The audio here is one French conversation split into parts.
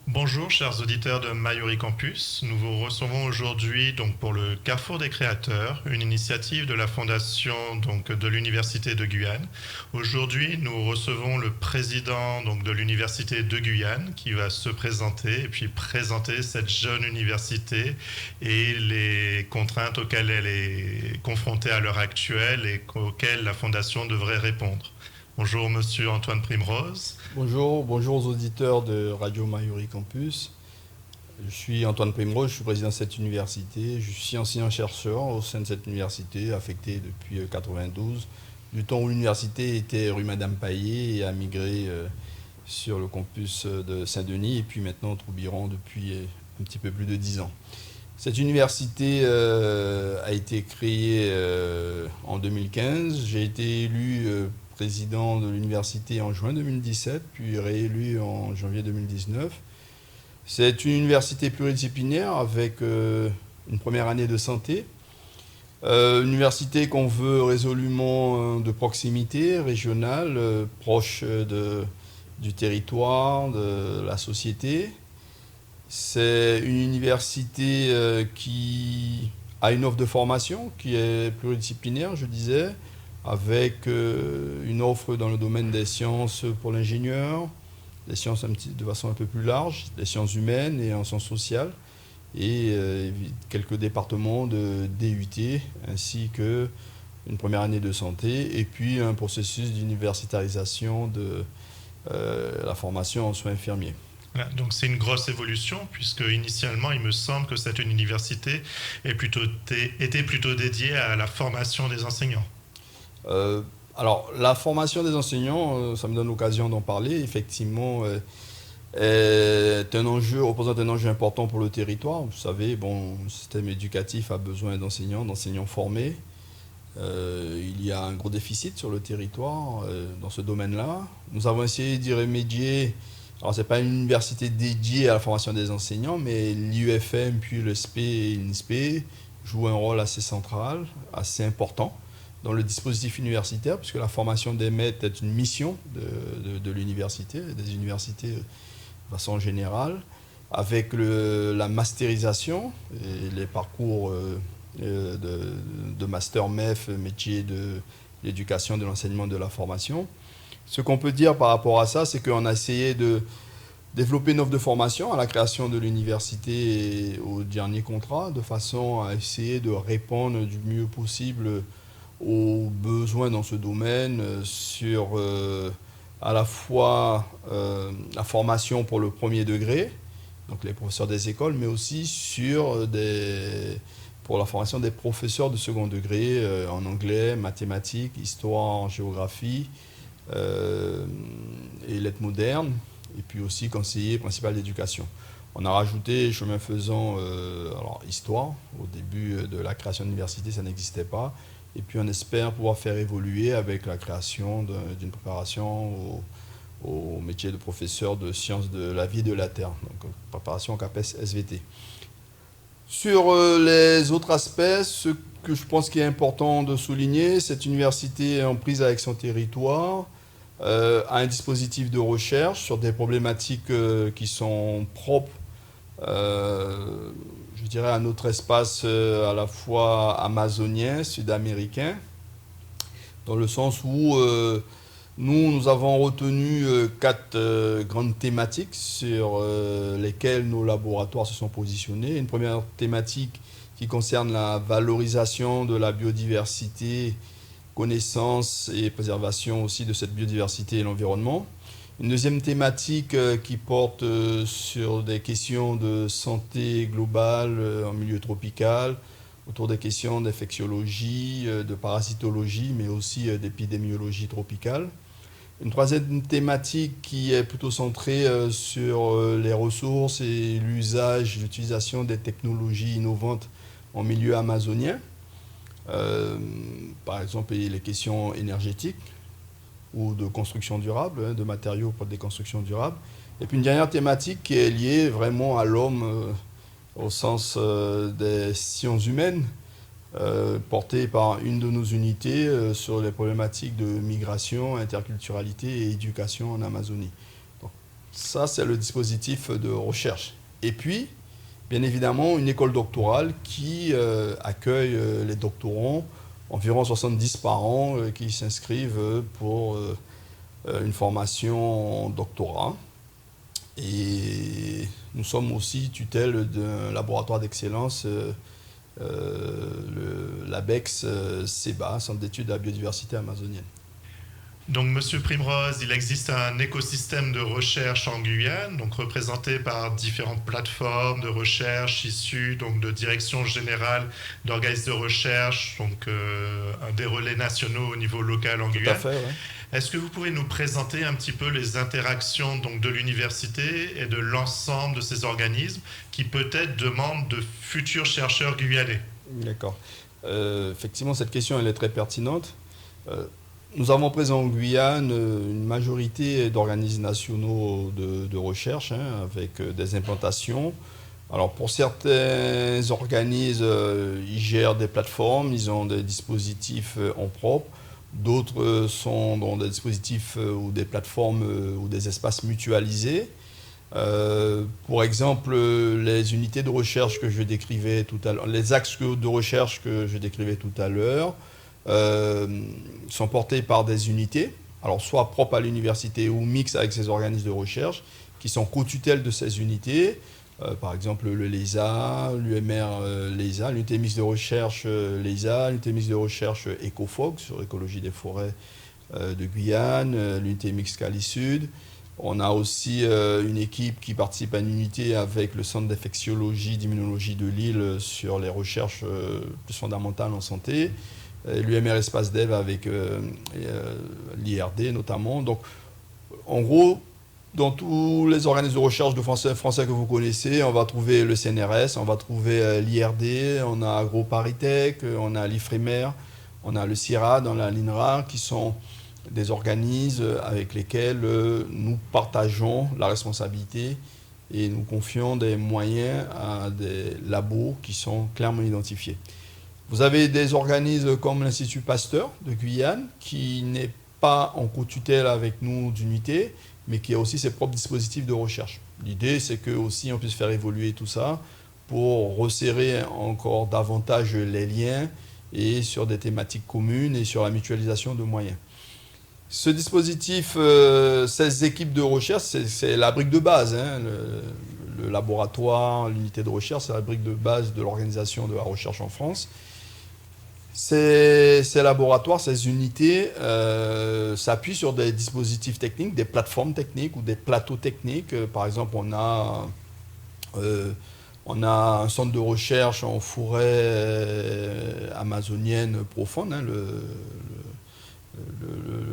Bonjour chers auditeurs de Mayuri Campus, nous vous recevons aujourd'hui donc pour le Carrefour des créateurs, une initiative de la fondation donc de l'Université de Guyane. Aujourd'hui, nous recevons le président donc de l'Université de Guyane qui va se présenter et puis présenter cette jeune université et les contraintes auxquelles elle est confrontée à l'heure actuelle et auxquelles la fondation devrait répondre. Bonjour monsieur Antoine Primrose. Bonjour, bonjour aux auditeurs de Radio Mayuri Campus. Je suis Antoine Primrose, je suis président de cette université. Je suis enseignant-chercheur au sein de cette université, affecté depuis 1992, du temps où l'université était rue Madame Paillet et a migré sur le campus de Saint-Denis et puis maintenant au Troubiran depuis un petit peu plus de 10 ans. Cette université a été créée en 2015. J'ai été élu président de l'université en juin 2017, puis réélu en janvier 2019. C'est une université pluridisciplinaire avec une première année de santé. Une université qu'on veut résolument de proximité, régionale, proche du territoire, de la société. C'est une université qui a une offre de formation qui est pluridisciplinaire, je disais, avec une offre dans le domaine des sciences pour l'ingénieur, des sciences de façon un peu plus large, des sciences humaines et en sciences sociales, et quelques départements de DUT, ainsi qu'une première année de santé, et puis un processus d'universitarisation de la formation en soins infirmiers. Voilà, donc c'est une grosse évolution puisque initialement il me semble que cette université était plutôt dédiée à la formation des enseignants. Euh, alors, la formation des enseignants, ça me donne l'occasion d'en parler. Effectivement, est un enjeu, représente un enjeu important pour le territoire. Vous savez, bon, le système éducatif a besoin d'enseignants formés. Il y a un gros déficit sur le territoire dans ce domaine-là. Nous avons essayé d'y remédier. Alors, ce n'est pas une université dédiée à la formation des enseignants, mais l'IUFM, puis le SPE et l'INSPE jouent un rôle assez central, assez important dans le dispositif universitaire, puisque la formation des maîtres est une mission de l'université, des universités de façon générale, avec la masterisation et les parcours de master MEF, métier de l'éducation, de l'enseignement, de la formation. Ce qu'on peut dire par rapport à ça, c'est qu'on a essayé de développer une offre de formation à la création de l'université et au dernier contrat, de façon à essayer de répondre du mieux possible aux besoins dans ce domaine sur à la fois la formation pour le premier degré, donc les professeurs des écoles, mais aussi pour la formation des professeurs de second degré en anglais, mathématiques, histoire, géographie et lettres modernes, et puis aussi conseiller principal d'éducation. On a rajouté, chemin faisant, alors histoire. Au début de la création de l'université, ça n'existait pas. Et puis on espère pouvoir faire évoluer avec la création d'une préparation au métier de professeur de sciences de la vie et de la terre, donc préparation CAPES SVT. Sur les autres aspects, ce que je pense qu'il est important de souligner, cette université en prise avec son territoire a un dispositif de recherche sur des problématiques qui sont propres je dirais, à notre espace à la fois amazonien, sud-américain, dans le sens où nous avons retenu quatre grandes thématiques sur lesquelles nos laboratoires se sont positionnés. Une première thématique qui concerne la valorisation de la biodiversité, connaissance et préservation aussi de cette biodiversité et l'environnement. Une deuxième thématique qui porte sur des questions de santé globale en milieu tropical, autour des questions d'infectiologie, de parasitologie, mais aussi d'épidémiologie tropicale. Une troisième thématique qui est plutôt centrée sur les ressources et l'usage, l'utilisation des technologies innovantes en milieu amazonien. Par exemple, les questions énergétiques ou de construction durable, de matériaux pour des constructions durables. Et puis une dernière thématique qui est liée vraiment à l'homme au sens des sciences humaines, portée par une de nos unités sur les problématiques de migration, interculturalité et éducation en Amazonie. Donc, Ça, c'est le dispositif de recherche. Et puis, bien évidemment, une école doctorale qui accueille les doctorants, environ 70 par an, qui s'inscrivent pour une formation en doctorat. Et nous sommes aussi tutelle d'un laboratoire d'excellence, l'ABEX CEBA, Centre d'études de la biodiversité amazonienne. Donc, Monsieur Primrose, il existe un écosystème de recherche en Guyane, donc représenté par différentes plateformes de recherche issues donc, de directions générales d'organismes de recherche, donc des relais nationaux au niveau local en Guyane. Tout à fait, ouais. Est-ce que vous pouvez nous présenter un petit peu les interactions donc, de l'université et de l'ensemble de ces organismes qui peut-être demandent de futurs chercheurs guyanais? D'accord. Effectivement, cette question elle est très pertinente. Nous avons présent en Guyane une majorité d'organismes nationaux de recherche avec des implantations. Alors pour certains organismes, ils gèrent des plateformes, ils ont des dispositifs en propre. D'autres sont dans des dispositifs ou des plateformes ou des espaces mutualisés. Pour exemple, les unités de recherche que je décrivais tout à l'heure, les axes de recherche que je décrivais tout à l'heure, sont portés par des unités, alors soit propres à l'université ou mixtes avec ces organismes de recherche, qui sont co-tutelles de ces unités. Par exemple, le LESA, l'UMR LESA, l'unité mixte de recherche LESA, l'unité mixte de recherche EcoFOG sur l'écologie des forêts de Guyane, l'unité mixte Cali Sud. On a aussi une équipe qui participe à une unité avec le centre d'infectiologie, d'immunologie de Lille sur les recherches plus fondamentales en santé. L'UMR Espace Dev avec l'IRD notamment. Donc, en gros, dans tous les organismes de recherche de français que vous connaissez, on va trouver le CNRS, on va trouver l'IRD, on a AgroParisTech, on a l'IFREMER, on a le CIRAD, on a l'INRA, qui sont des organismes avec lesquels nous partageons la responsabilité et nous confions des moyens à des labos qui sont clairement identifiés. Vous avez des organismes comme l'Institut Pasteur de Guyane, qui n'est pas en co-tutelle avec nous d'unité, mais qui a aussi ses propres dispositifs de recherche. L'idée, c'est que aussi on puisse faire évoluer tout ça pour resserrer encore davantage les liens et sur des thématiques communes et sur la mutualisation de moyens. Ce dispositif, ces équipes de recherche, c'est la brique de base. Le laboratoire, l'unité de recherche, c'est la brique de base de l'organisation de la recherche en France. Ces laboratoires, ces unités s'appuient sur des dispositifs techniques, des plateformes techniques ou des plateaux techniques. Par exemple, on a un centre de recherche en forêt amazonienne profonde,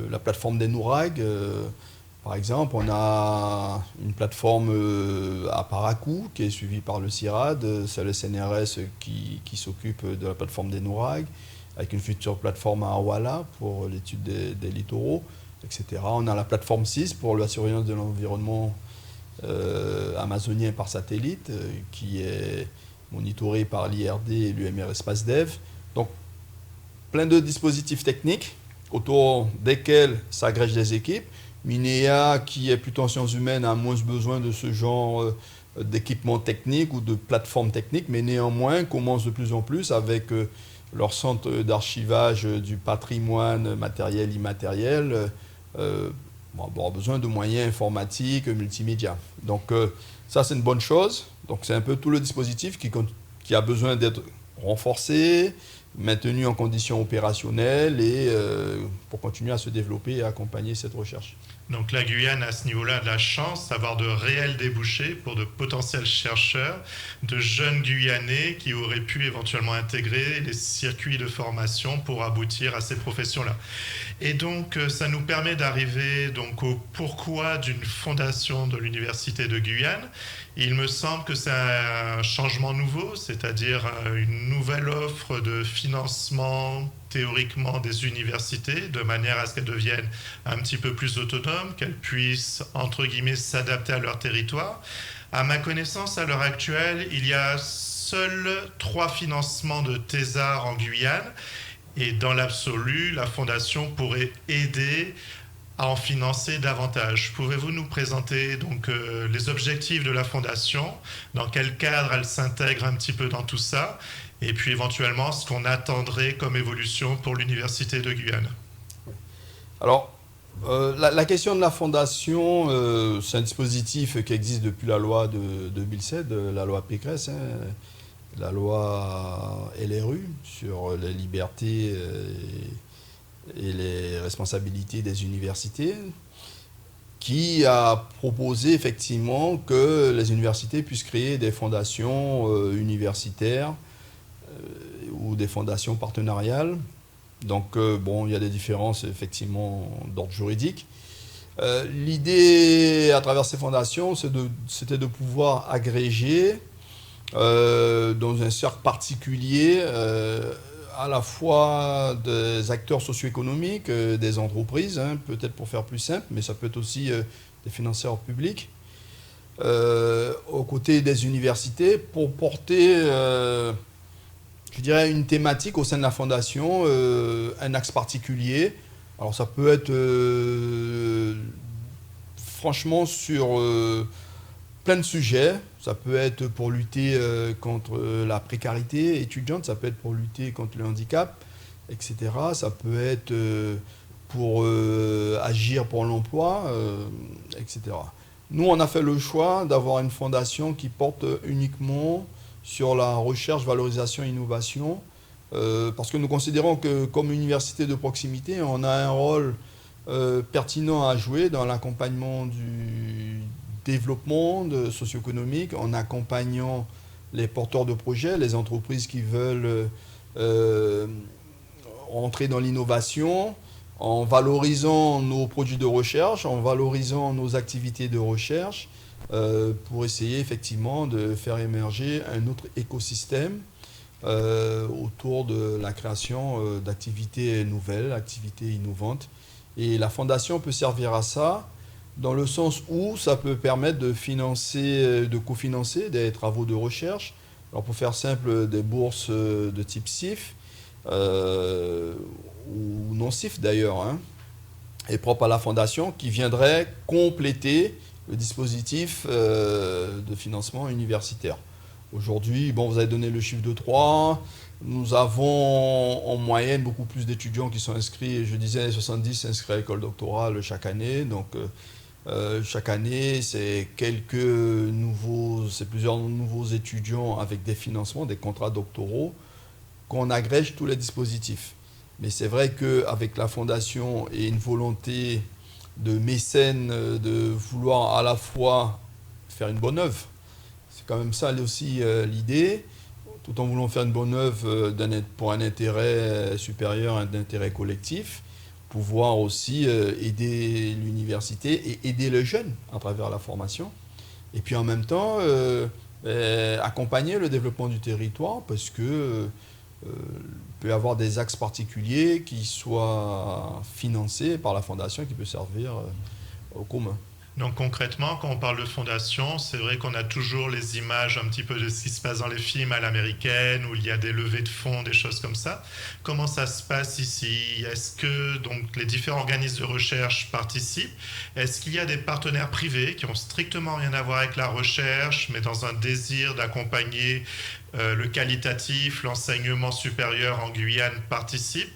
la plateforme des Nouragues. Par exemple, on a une plateforme à Parakou qui est suivie par le CIRAD, c'est le CNRS qui s'occupe de la plateforme des Nouragues, avec une future plateforme à Awala pour l'étude des littoraux, etc. On a la plateforme 6 pour la surveillance de l'environnement amazonien par satellite, qui est monitorée par l'IRD et l'UMR Espace Dev. Donc, plein de dispositifs techniques autour desquels s'agrègent des équipes. Minéa, qui est plutôt en sciences humaines, a moins besoin de ce genre d'équipement technique ou de plateforme technique, mais néanmoins commence de plus en plus avec leur centre d'archivage du patrimoine matériel, immatériel, avoir besoin de moyens informatiques, multimédia. Donc ça, c'est une bonne chose. Donc c'est un peu tout le dispositif qui a besoin d'être renforcé, maintenu en conditions opérationnelles et pour continuer à se développer et accompagner cette recherche. Donc la Guyane, à ce niveau-là, de la chance d'avoir de réels débouchés pour de potentiels chercheurs, de jeunes Guyanais qui auraient pu éventuellement intégrer les circuits de formation pour aboutir à ces professions-là. Et donc, ça nous permet d'arriver donc au pourquoi d'une fondation de l'Université de Guyane. Il me semble que c'est un changement nouveau, c'est-à-dire une nouvelle offre de financement théoriquement des universités, de manière à ce qu'elles deviennent un petit peu plus autonomes, qu'elles puissent, entre guillemets, s'adapter à leur territoire. À ma connaissance, à l'heure actuelle, il y a seuls 3 financements de thésards en Guyane. Et dans l'absolu, la Fondation pourrait aider à en financer davantage. Pouvez-vous nous présenter donc les objectifs de la Fondation, dans quel cadre elle s'intègre un petit peu dans tout ça, et puis éventuellement ce qu'on attendrait comme évolution pour l'Université de Guyane? Alors, la question de la fondation, c'est un dispositif qui existe depuis la loi de 2007, la loi Pécresse, hein, la loi LRU sur les libertés et les responsabilités des universités, qui a proposé effectivement que les universités puissent créer des fondations universitaires ou des fondations partenariales. Donc, bon, il y a des différences effectivement d'ordre juridique. L'idée à travers ces fondations, c'était de pouvoir agréger dans un cercle particulier à la fois des acteurs socio-économiques, des entreprises, hein, peut-être pour faire plus simple, mais ça peut être aussi des financeurs publics, aux côtés des universités pour porter, je dirais, une thématique au sein de la fondation, un axe particulier. Alors ça peut être franchement sur plein de sujets. Ça peut être pour lutter contre la précarité étudiante, ça peut être pour lutter contre le handicap, etc. Ça peut être pour agir pour l'emploi, etc. Nous, on a fait le choix d'avoir une fondation qui porte uniquement sur la recherche, valorisation, innovation, parce que nous considérons que comme université de proximité, on a un rôle pertinent à jouer dans l'accompagnement du développement socio-économique, en accompagnant les porteurs de projets, les entreprises qui veulent entrer dans l'innovation, en valorisant nos produits de recherche, en valorisant nos activités de recherche, pour essayer effectivement de faire émerger un autre écosystème autour de la création d'activités nouvelles, activités innovantes. Et la fondation peut servir à ça, dans le sens où ça peut permettre de financer, de cofinancer des travaux de recherche. Alors pour faire simple, des bourses de type CIF, ou non CIF d'ailleurs, hein, et propre à la fondation, qui viendraient compléter le dispositif de financement universitaire. Aujourd'hui, bon, vous avez donné le chiffre de 3. Nous avons en moyenne beaucoup plus d'étudiants qui sont inscrits, je disais 70 inscrits à l'école doctorale chaque année. Donc chaque année, c'est plusieurs nouveaux étudiants avec des financements, des contrats doctoraux, qu'on agrège tous les dispositifs. Mais c'est vrai qu'avec la fondation et une volonté de mécène, de vouloir à la fois faire une bonne œuvre, c'est quand même ça aussi l'idée, tout en voulant faire une bonne œuvre pour un intérêt supérieur, un intérêt collectif, pouvoir aussi aider l'université et aider les jeunes à travers la formation. Et puis en même temps, accompagner le développement du territoire, parce que peut y avoir des axes particuliers qui soient financés par la fondation et qui peuvent servir au commun. Donc concrètement, quand on parle de fondation, c'est vrai qu'on a toujours les images un petit peu de ce qui se passe dans les films à l'américaine, où il y a des levées de fonds, des choses comme ça. Comment ça se passe ici? Est-ce que donc, les différents organismes de recherche participent? Est-ce qu'il y a des partenaires privés qui ont strictement rien à voir avec la recherche, mais dans un désir d'accompagner le qualitatif, l'enseignement supérieur en Guyane participent?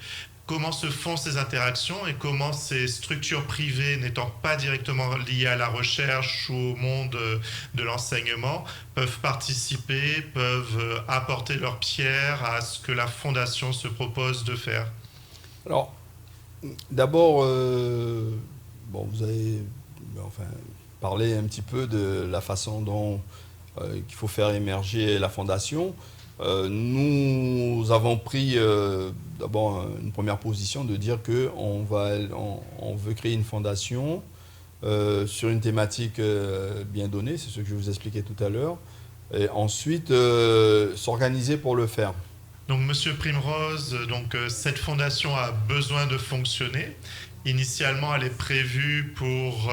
Comment se font ces interactions et comment ces structures privées n'étant pas directement liées à la recherche ou au monde de l'enseignement peuvent participer, peuvent apporter leur pierre à ce que la Fondation se propose de faire? Alors, d'abord, vous avez parlé un petit peu de la façon dont qu'il faut faire émerger la Fondation. Nous avons pris d'abord une première position de dire qu'on veut créer une fondation sur une thématique bien donnée, c'est ce que je vous expliquais tout à l'heure, et ensuite s'organiser pour le faire. Donc Monsieur Primrose, cette fondation a besoin de fonctionner. Initialement, elle est prévue pour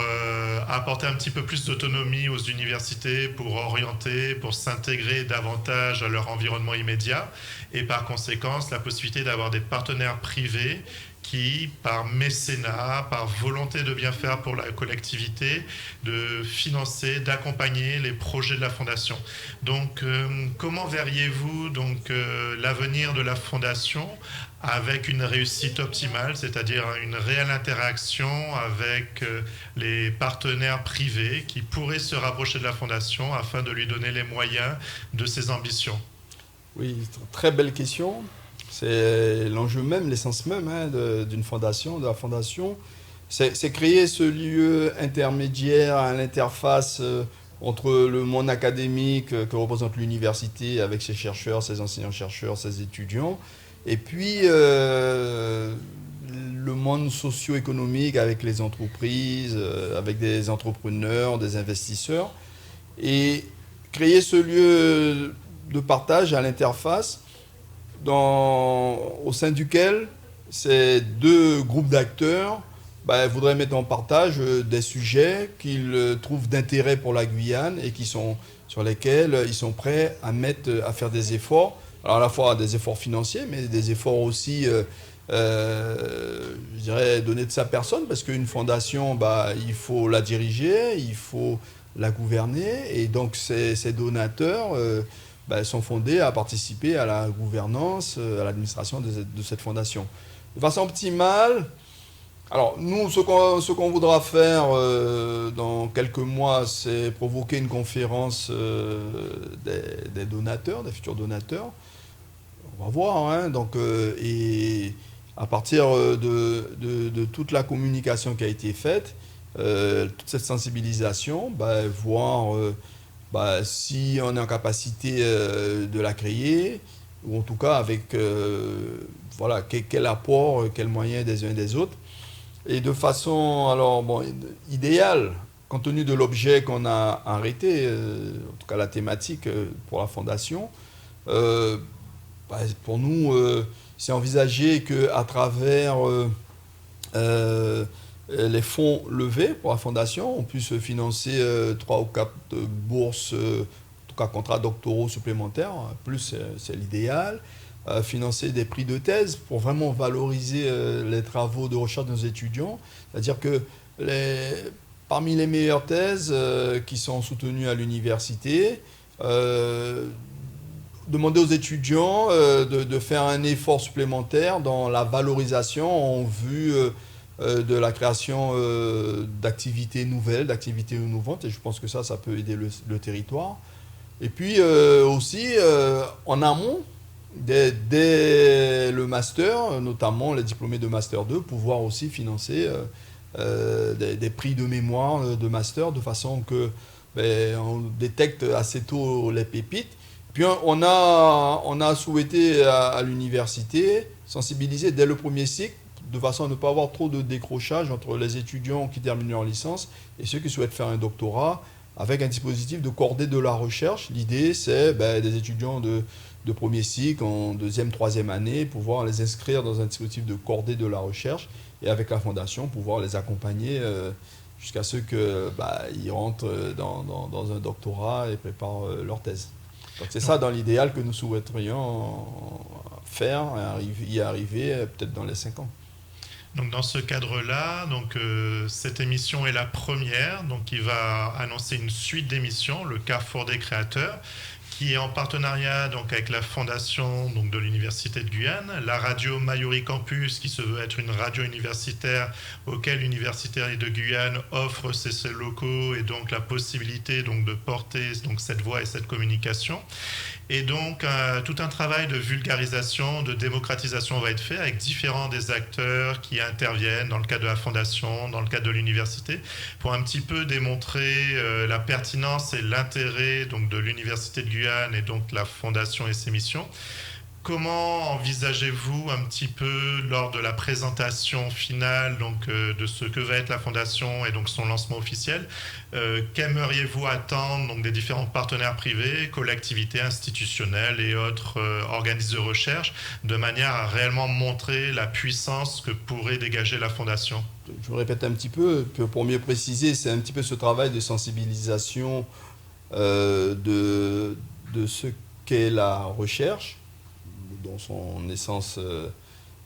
apporter un petit peu plus d'autonomie aux universités, pour orienter, pour s'intégrer davantage à leur environnement immédiat, et par conséquence, la possibilité d'avoir des partenaires privés qui, par mécénat, par volonté de bien faire pour la collectivité, de financer, d'accompagner les projets de la Fondation. Donc, comment verriez-vous donc l'avenir de la Fondation avec une réussite optimale, c'est-à-dire une réelle interaction avec les partenaires privés qui pourraient se rapprocher de la Fondation afin de lui donner les moyens de ses ambitions? Oui, très belle question. C'est l'enjeu même, l'essence même d'une fondation, de la fondation. C'est créer ce lieu intermédiaire à l'interface entre le monde académique que représente l'université avec ses chercheurs, ses enseignants-chercheurs, ses étudiants, et puis le monde socio-économique avec les entreprises, avec des entrepreneurs, des investisseurs, et créer ce lieu de partage à l'interface au sein duquel ces deux groupes d'acteurs voudraient mettre en partage des sujets qu'ils trouvent d'intérêt pour la Guyane et sur lesquels ils sont prêts à faire des efforts. Alors à la fois des efforts financiers, mais des efforts aussi, je dirais, donnés de sa personne, parce qu'une fondation, il faut la diriger, il faut la gouverner, et donc ces donateurs sont fondés à participer à la gouvernance, à l'administration de cette fondation. De façon optimale, alors nous, ce qu'on voudra faire dans quelques mois, c'est provoquer une conférence des donateurs, des futurs donateurs. On va voir, donc, et à partir de toute la communication qui a été faite, toute cette sensibilisation, voir si on est en capacité de la créer, ou en tout cas avec quel apport, quels moyens des uns et des autres. Et de façon idéale, compte tenu de l'objet qu'on a arrêté, en tout cas la thématique pour la fondation, pour nous, c'est envisagé qu'à travers les fonds levés pour la fondation, on puisse financer 3 ou 4 bourses, en tout cas contrats doctoraux supplémentaires, plus c'est l'idéal, financer des prix de thèse pour vraiment valoriser les travaux de recherche de nos étudiants. C'est-à-dire que parmi les meilleures thèses qui sont soutenues à l'université, demander aux étudiants de faire un effort supplémentaire dans la valorisation en vue de la création d'activités nouvelles, d'activités innovantes, et je pense que ça peut aider le territoire. Et puis aussi, en amont, dès le master, notamment les diplômés de Master 2, pouvoir aussi financer des prix de mémoire de master, de façon que on détecte assez tôt les pépites. Puis on a souhaité à l'université sensibiliser dès le premier cycle, de façon à ne pas avoir trop de décrochage entre les étudiants qui terminent leur licence et ceux qui souhaitent faire un doctorat, avec un dispositif de cordée de la recherche. L'idée, c'est des étudiants de premier cycle, en deuxième, troisième année, pouvoir les inscrire dans un dispositif de cordée de la recherche, et avec la fondation, pouvoir les accompagner jusqu'à ce qu'ils rentrent dans un doctorat et préparent leur thèse. Donc c'est ça dans l'idéal que nous souhaiterions faire, y arriver peut-être dans les 5 ans. Donc dans ce cadre-là, cette émission est la première, donc il va annoncer une suite d'émissions, le Carrefour des créateurs, qui est en partenariat avec la fondation de l'Université de Guyane, la radio Mayuri Campus, qui se veut être une radio universitaire auquel l'Université de Guyane offre ses locaux et donc la possibilité de porter cette voix et cette communication. Et donc, tout un travail de vulgarisation, de démocratisation va être fait avec différents des acteurs qui interviennent dans le cadre de la fondation, dans le cadre de l'université, pour un petit peu démontrer la pertinence et l'intérêt de l'Université de Guyane et donc la fondation et ses missions. Comment envisagez-vous un petit peu lors de la présentation finale de ce que va être la fondation et son lancement officiel, qu'aimeriez-vous attendre des différents partenaires privés, collectivités institutionnelles et autres organismes de recherche, de manière à réellement montrer la puissance que pourrait dégager la fondation? Je vous répète un petit peu, pour mieux préciser, c'est un petit peu ce travail de sensibilisation de ce qu'est la recherche, dans son essence,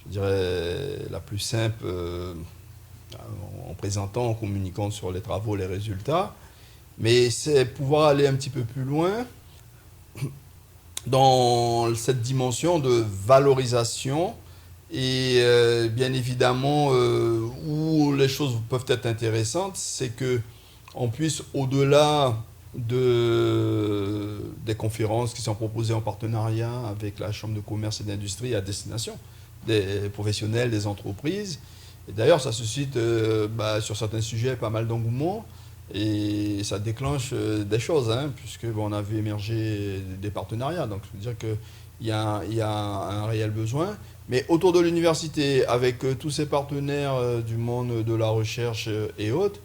je dirais, la plus simple en présentant, en communiquant sur les travaux, les résultats. Mais c'est pouvoir aller un petit peu plus loin dans cette dimension de valorisation et bien évidemment où les choses peuvent être intéressantes, c'est que on puisse au-delà des conférences qui sont proposées en partenariat avec la Chambre de commerce et d'industrie à destination des professionnels, des entreprises. Et d'ailleurs, ça suscite sur certains sujets pas mal d'engouement. Et ça déclenche des choses, hein, puisque on a vu émerger des partenariats. Donc, je veux dire qu'il y a un réel besoin. Mais autour de l'université, avec tous ces partenaires du monde de la recherche et autres,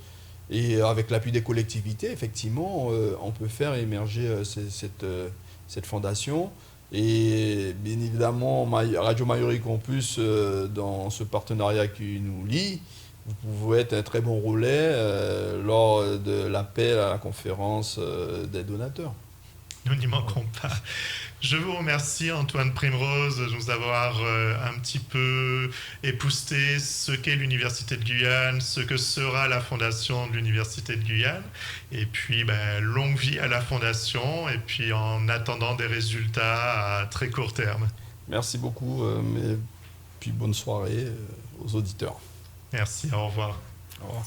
et avec l'appui des collectivités, effectivement, on peut faire émerger cette fondation. Et bien évidemment, Radio Mayuri Campus, dans ce partenariat qui nous lie, vous pouvez être un très bon relais lors de l'appel à la conférence des donateurs. Nous n'y manquerons pas. Je vous remercie Antoine Primrose de nous avoir un petit peu épousté ce qu'est l'Université de Guyane, ce que sera la fondation de l'Université de Guyane. Et puis, longue vie à la fondation et puis en attendant des résultats à très court terme. Merci beaucoup et puis bonne soirée aux auditeurs. Merci, au revoir. Au revoir.